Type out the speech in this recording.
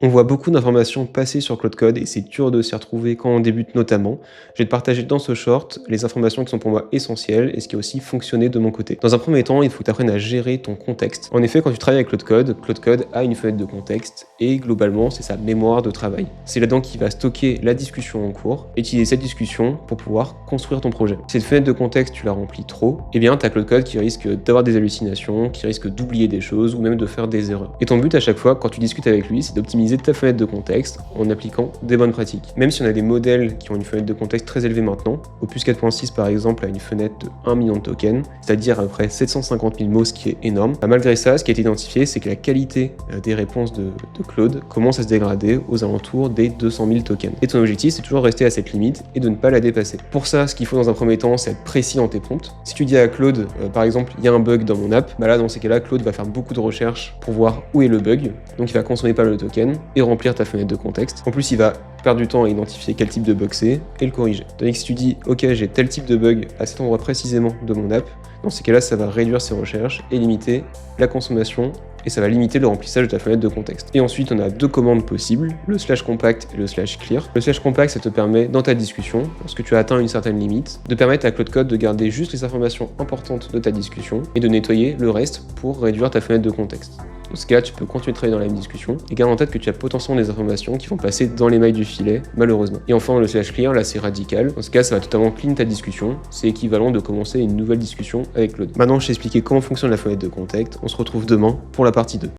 On voit beaucoup d'informations passer sur Claude Code et c'est dur de s'y retrouver quand on débute notamment. Je vais te partager dans ce short les informations qui sont pour moi essentielles et ce qui a aussi fonctionné de mon côté. Dans un premier temps, il faut que tu apprennes à gérer ton contexte. En effet, quand tu travailles avec Claude Code a une fenêtre de contexte et globalement, c'est sa mémoire de travail. C'est là-dedans qu'il va stocker la discussion en cours et utiliser cette discussion pour pouvoir construire ton projet. Si cette fenêtre de contexte, tu la remplis trop, eh bien, tu as Claude Code qui risque d'avoir des hallucinations, qui risque d'oublier des choses ou même de faire des erreurs. Et ton but à chaque fois, quand tu discutes avec lui, c'est d'optimiser ta fenêtre de contexte en appliquant des bonnes pratiques. Même si on a des modèles qui ont une fenêtre de contexte très élevée maintenant, Opus 4.6 par exemple a une fenêtre de 1 million de tokens, c'est-à-dire à peu près 750 000 mots, ce qui est énorme. Malgré ça, ce qui a été identifié, c'est que la qualité des réponses de Claude commence à se dégrader aux alentours des 200 000 tokens. Et ton objectif, c'est toujours rester à cette limite et de ne pas la dépasser. Pour ça, ce qu'il faut dans un premier temps, c'est être précis dans tes prompts. Si tu dis à Claude, par exemple, il y a un bug dans mon app, là, dans ces cas-là, Claude va faire beaucoup de recherches pour voir où est le bug, donc il va consommer pas mal de tokens et remplir ta fenêtre de contexte. En plus, il va perdre du temps à identifier quel type de bug c'est et le corriger. Tandis que si tu dis, ok, j'ai tel type de bug à cet endroit précisément de mon app, dans ces cas-là, ça va réduire ses recherches et limiter la consommation et ça va limiter le remplissage de ta fenêtre de contexte. Et ensuite, on a deux commandes possibles, le /compact et le /clear. Le /compact, ça te permet, dans ta discussion, lorsque tu as atteint une certaine limite, de permettre à Claude Code de garder juste les informations importantes de ta discussion et de nettoyer le reste pour réduire ta fenêtre de contexte. Dans ce cas, tu peux continuer de travailler dans la même discussion et garde en tête que tu as potentiellement des informations qui vont passer dans les mailles du filet, malheureusement. Et enfin, le /clear, là, c'est radical. Dans ce cas, ça va totalement clean ta discussion. C'est équivalent de commencer une nouvelle discussion avec Claude. Maintenant, je t'ai expliqué comment fonctionne la fenêtre de contexte. On se retrouve demain pour la partie 2.